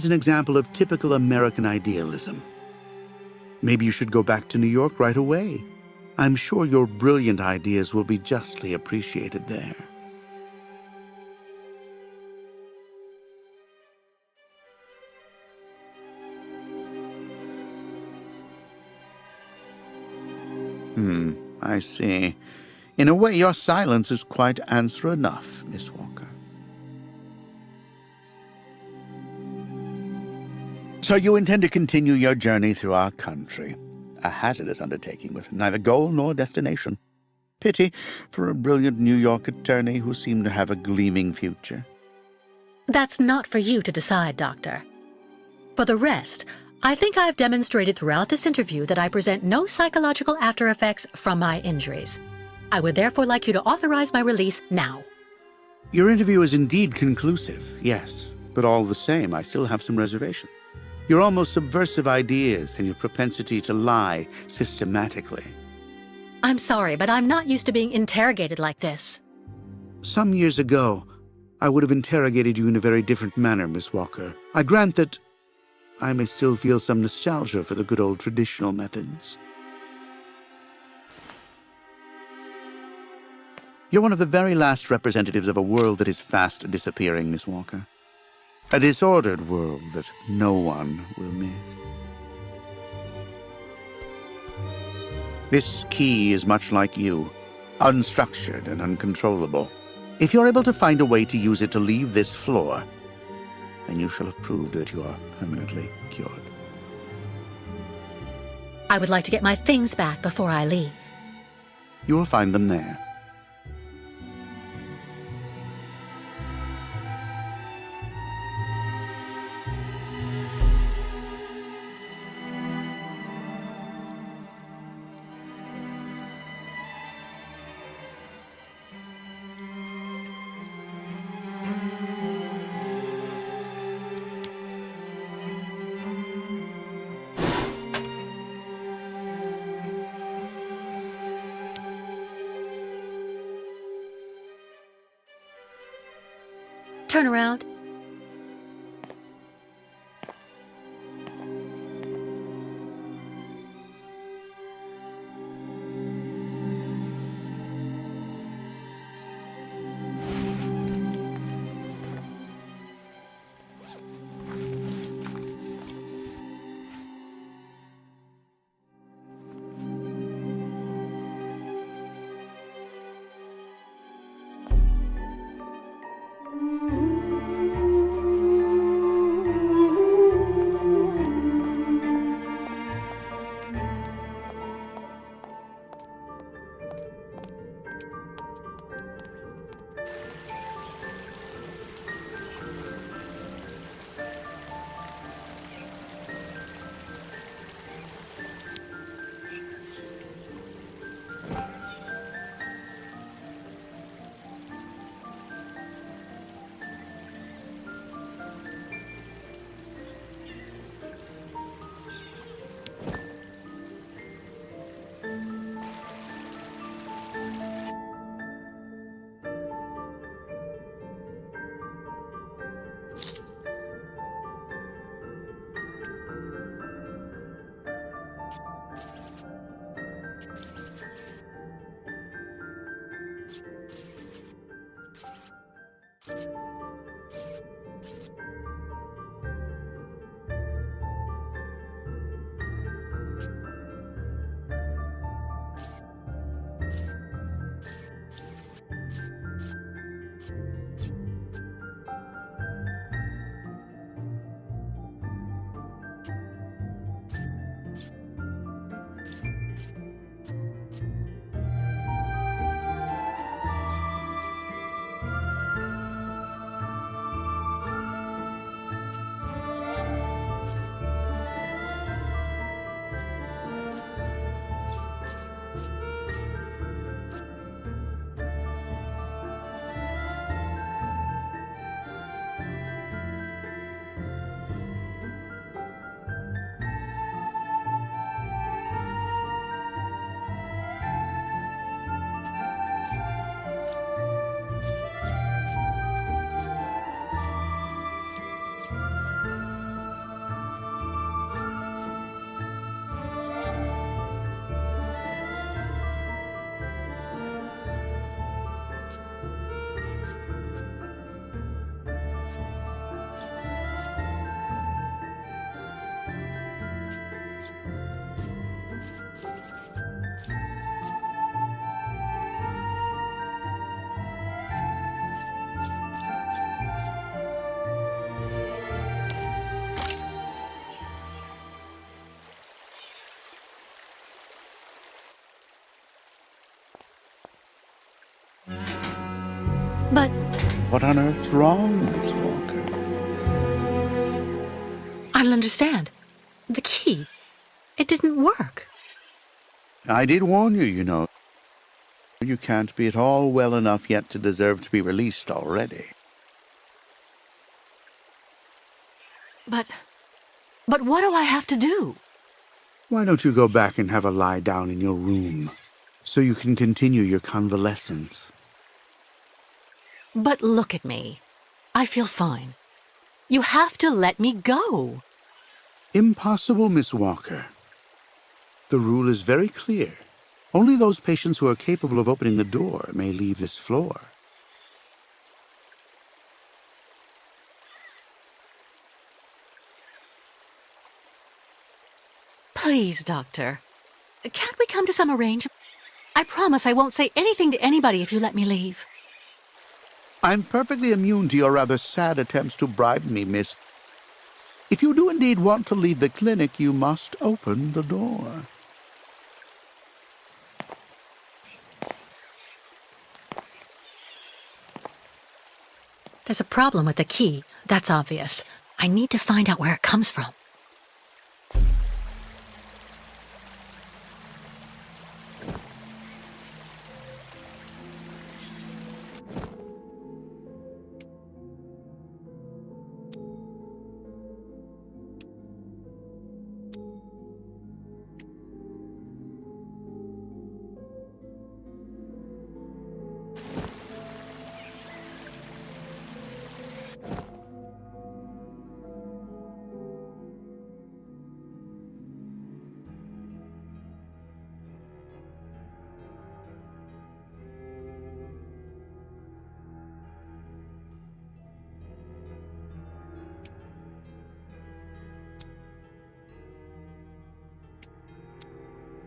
is an example of typical American idealism. Maybe you should go back to New York right away. I'm sure your brilliant ideas will be justly appreciated there. I see. In a way, your silence is quite answer enough, Miss Walker. So you intend to continue your journey through our country. A hazardous undertaking with neither goal nor destination. Pity for a brilliant New York attorney who seemed to have a gleaming future. That's not for you to decide, Doctor. For the rest, I think I've demonstrated throughout this interview that I present no psychological after effects from my injuries. I would therefore like you to authorize my release now. Your interview is indeed conclusive, yes, but all the same, I still have some reservation. Your almost subversive ideas and your propensity to lie systematically. I'm sorry, but I'm not used to being interrogated like this. Some years ago, I would have interrogated you in a very different manner, Miss Walker. I grant that I may still feel some nostalgia for the good old traditional methods. You're one of the very last representatives of a world that is fast disappearing, Miss Walker. A disordered world that no one will miss. This key is much like you, unstructured and uncontrollable. If you're able to find a way to use it to leave this floor, then you shall have proved that you are permanently cured. I would like to get my things back before I leave. You will find them there. Turn around. But What on earth's wrong, Miss Walker? I don't understand. The key. It didn't work. I did warn you, you know. You can't be at all well enough yet to deserve to be released already. But what do I have to do? Why don't you go back and have a lie down in your room, so you can continue your convalescence? But look at me. I feel fine. You have to let me go. Impossible, Miss Walker. The rule is very clear. Only those patients who are capable of opening the door may leave this floor. Please, Doctor. Can't we come to some arrangement? I promise I won't say anything to anybody if you let me leave. I'm perfectly immune to your rather sad attempts to bribe me, miss. If you do indeed want to leave the clinic, you must open the door. There's a problem with the key, that's obvious. I need to find out where it comes from.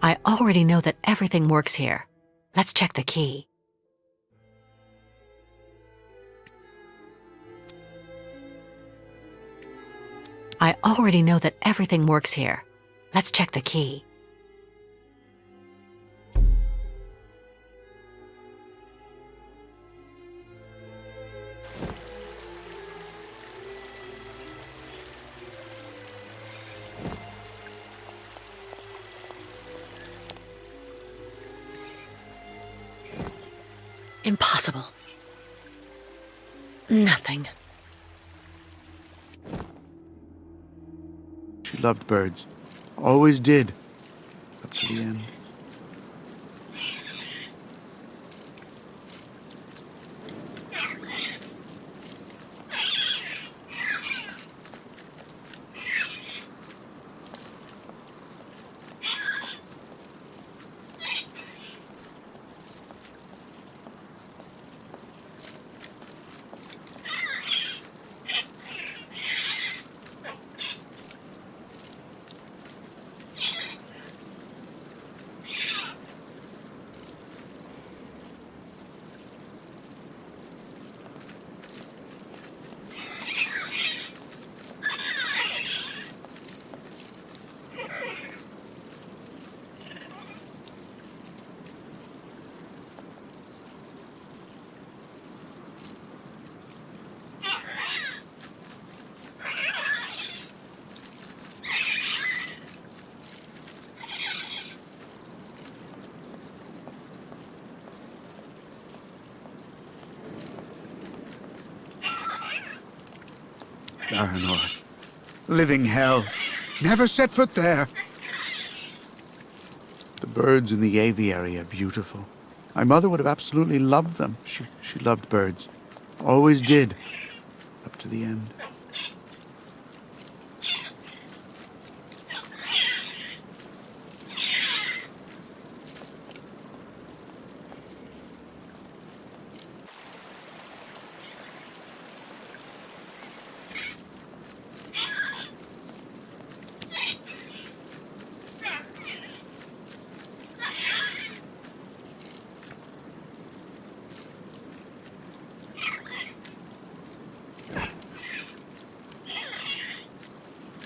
I already know that everything works here. Let's check the key. I already know that everything works here. Let's check the key. Impossible. Nothing. She loved birds. Always did. Up to the end. Eleanor. Living hell. Never set foot there. The birds in the aviary are beautiful. My mother would have absolutely loved them. She loved birds. Always did. Up to the end.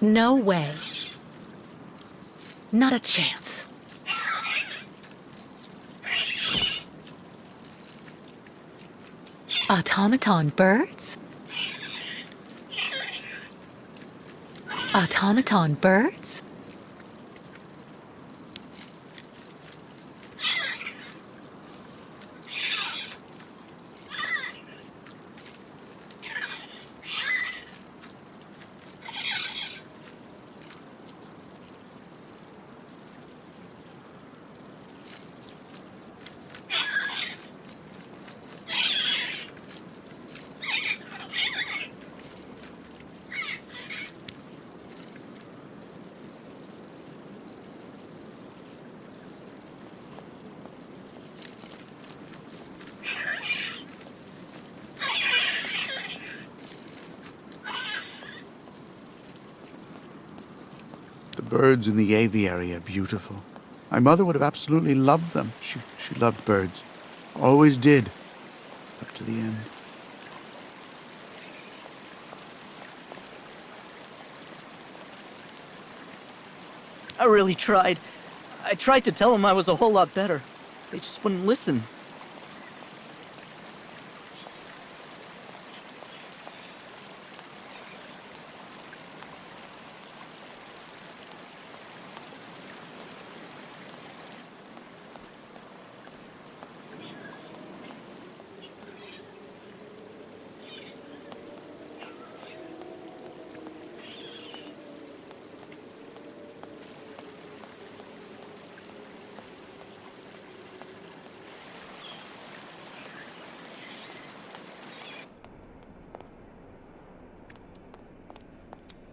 No way. Not a chance. Automaton birds? Automaton birds? The birds in the aviary are beautiful. My mother would have absolutely loved them. She loved birds. Always did. Up to the end. I really tried. I tried to tell them I was a whole lot better. They just wouldn't listen.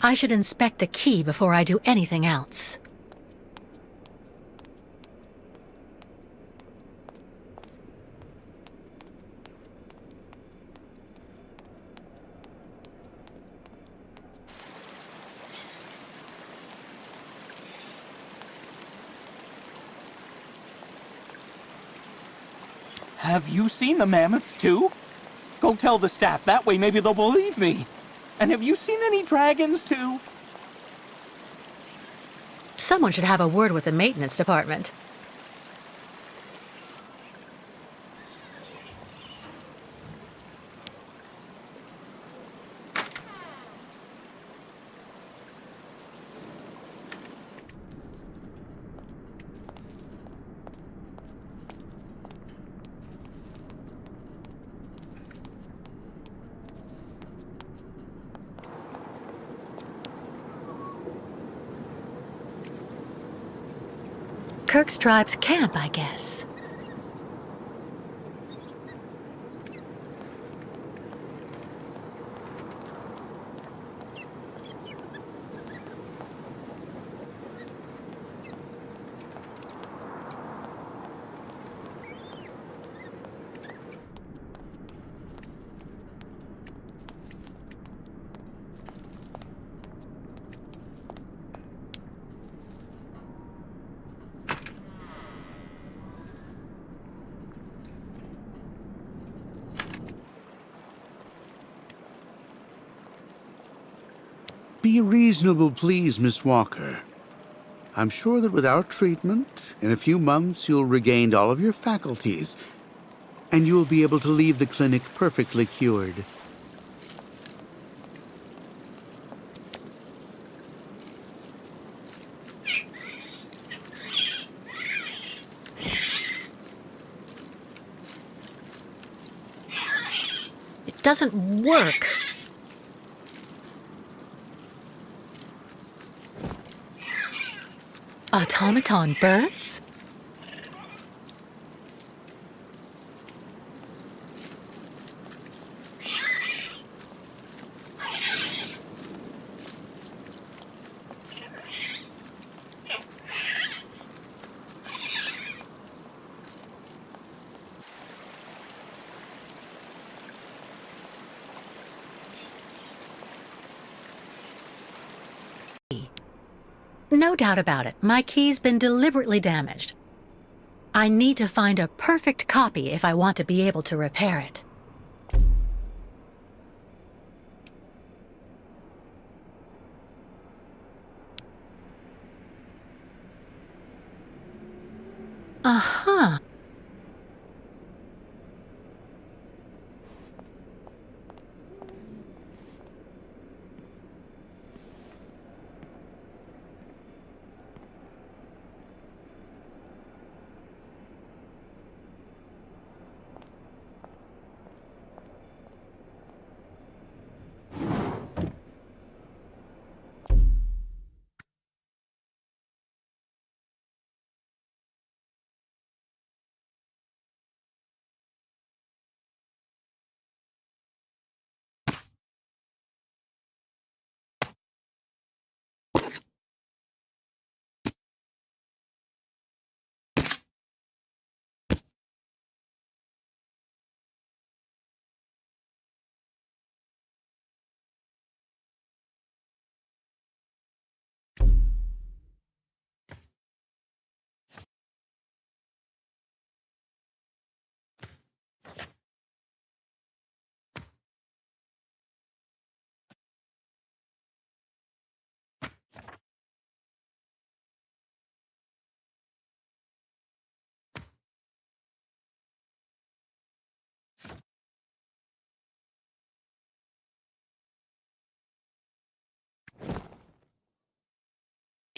I should inspect the key before I do anything else. Have you seen the mammoths, too? Go tell the staff, that way maybe they'll believe me. And have you seen any dragons, too? Someone should have a word with the maintenance department. Kirk's tribe's camp, I guess. Be reasonable, please, Miss Walker. I'm sure that with our treatment, in a few months you'll regain all of your faculties, and you'll be able to leave the clinic perfectly cured. It doesn't work. Automaton birds? No doubt about it, my key's been deliberately damaged. I need to find a perfect copy if I want to be able to repair it. Uh-huh.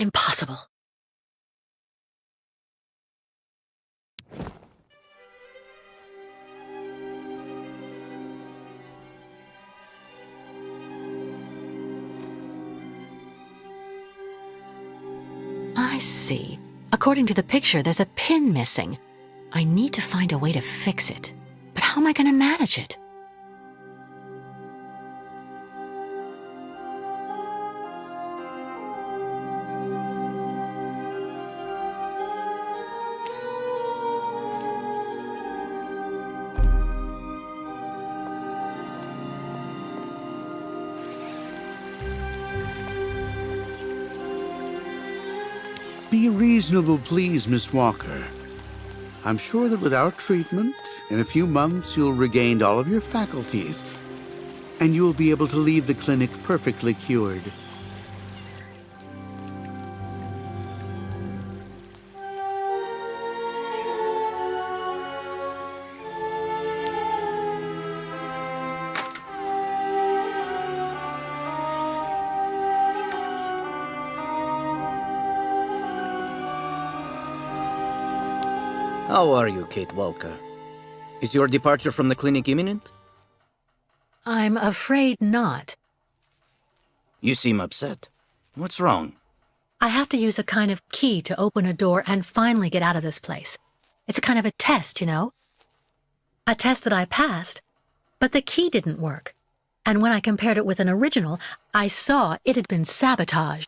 Impossible. I see. According to the picture, there's a pin missing. I need to find a way to fix it. But how am I going to manage it? Be reasonable, please, Miss Walker. I'm sure that with our treatment, in a few months you'll regain all of your faculties, and you'll be able to leave the clinic perfectly cured. How are you, Kate Walker? Is your departure from the clinic imminent? I'm afraid not. You seem upset. What's wrong? I have to use a kind of key to open a door and finally get out of this place. It's a kind of a test, you know? A test that I passed, but the key didn't work. And when I compared it with an original, I saw it had been sabotaged.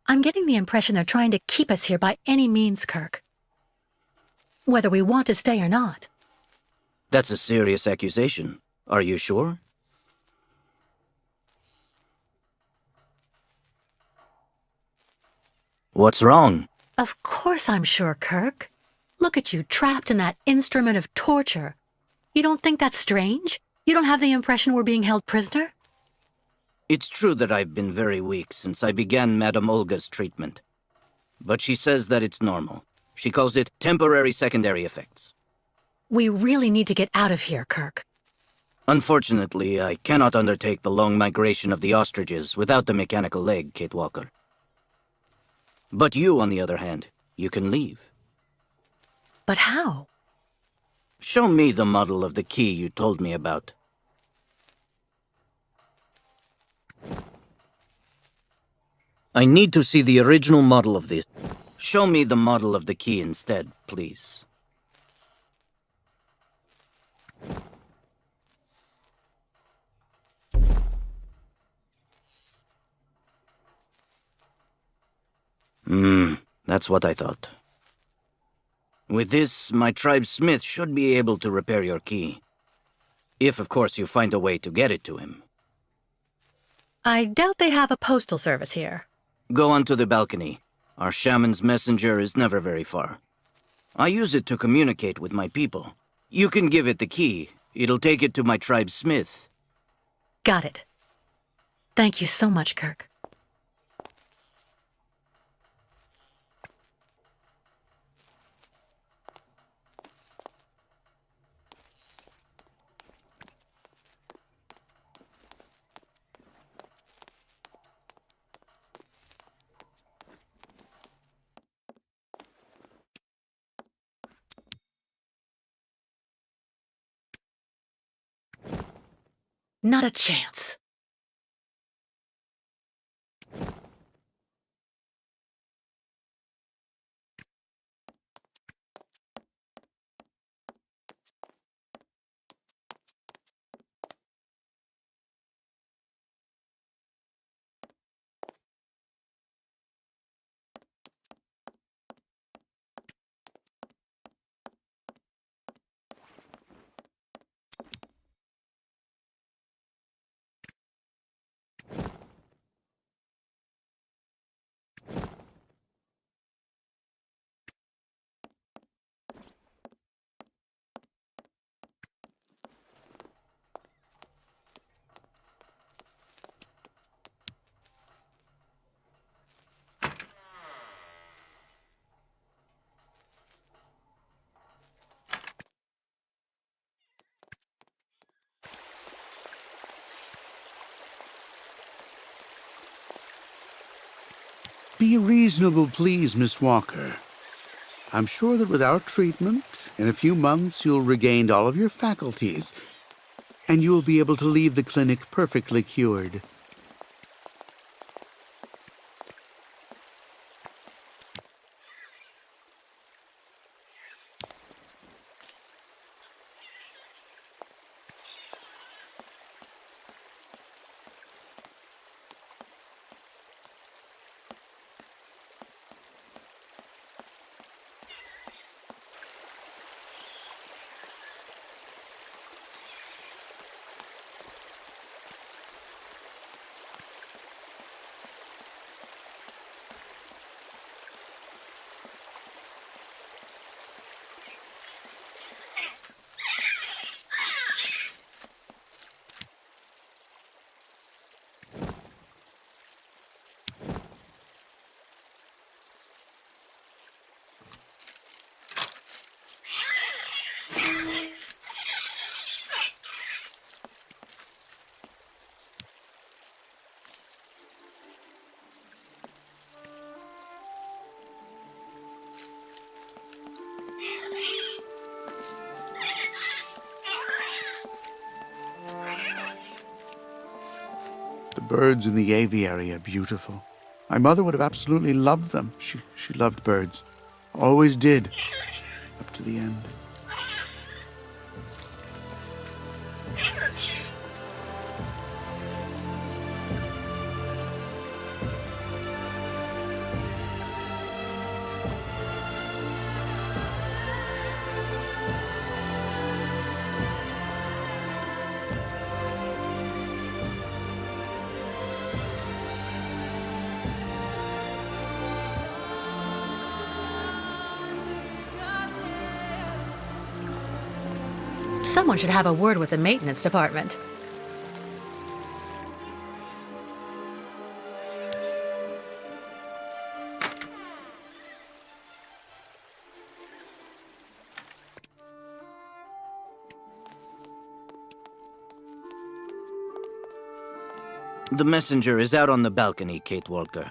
I'm getting the impression they're trying to keep us here by any means, Kirk. Whether we want to stay or not. That's a serious accusation. Are you sure? What's wrong? Of course I'm sure, Kirk. Look at you, trapped in that instrument of torture. You don't think that's strange? You don't have the impression we're being held prisoner? It's true that I've been very weak since I began Madame Olga's treatment. But she says that it's normal. She calls it temporary secondary effects. We really need to get out of here, Kirk. Unfortunately, I cannot undertake the long migration of the ostriches without the mechanical leg, Kate Walker. But you, on the other hand, you can leave. But how? Show me the model of the key you told me about. I need to see the original model of this. Show me the model of the key instead, please. That's what I thought. With this, my tribe's smith should be able to repair your key. If, of course, you find a way to get it to him. I doubt they have a postal service here. Go onto the balcony. Our shaman's messenger is never very far. I use it to communicate with my people. You can give it the key. It'll take it to my tribe's smith. Got it. Thank you so much, Kirk. Not a chance. Be reasonable, please, Miss Walker. I'm sure that with our treatment, in a few months you'll regain all of your faculties, and you'll be able to leave the clinic perfectly cured. The birds in the aviary are beautiful. My mother would have absolutely loved them. She loved birds. Always did. Up to the end. Someone should have a word with the maintenance department. The messenger is out on the balcony, Kate Walker.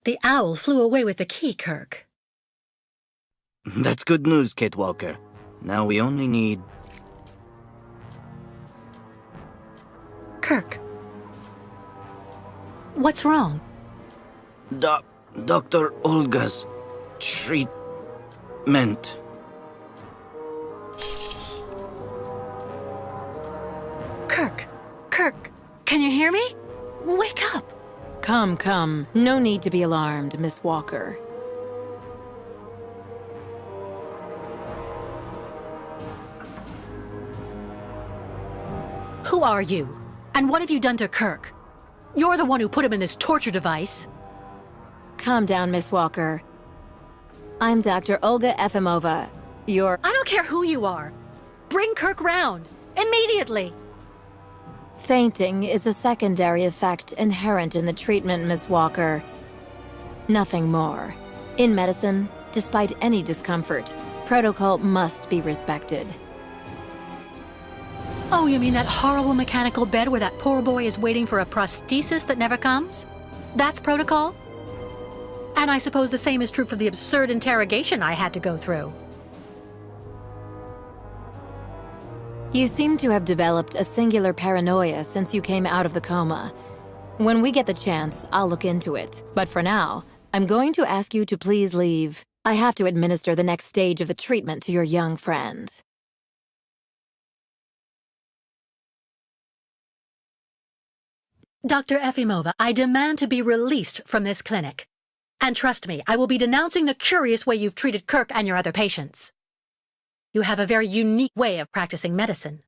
The owl flew away with the key, Kirk. That's good news, Kate Walker. Now we only need... Kirk. What's wrong? Dr. Olga's treatment. Kirk, can you hear me? Wake up! Come. No need to be alarmed, Miss Walker. Who are you? And what have you done to Kirk? You're the one who put him in this torture device. Calm down, Miss Walker. I'm Dr. Olga Efimova. You're... I don't care who you are. Bring Kirk round. Immediately. Fainting is a secondary effect inherent in the treatment, Miss Walker. Nothing more. In medicine, despite any discomfort, protocol must be respected. Oh, you mean that horrible mechanical bed where that poor boy is waiting for a prosthesis that never comes? That's protocol? And I suppose the same is true for the absurd interrogation I had to go through. You seem to have developed a singular paranoia since you came out of the coma. When we get the chance, I'll look into it. But for now, I'm going to ask you to please leave. I have to administer the next stage of the treatment to your young friend. Dr. Efimova, I demand to be released from this clinic. And trust me, I will be denouncing the curious way you've treated Kirk and your other patients. You have a very unique way of practicing medicine.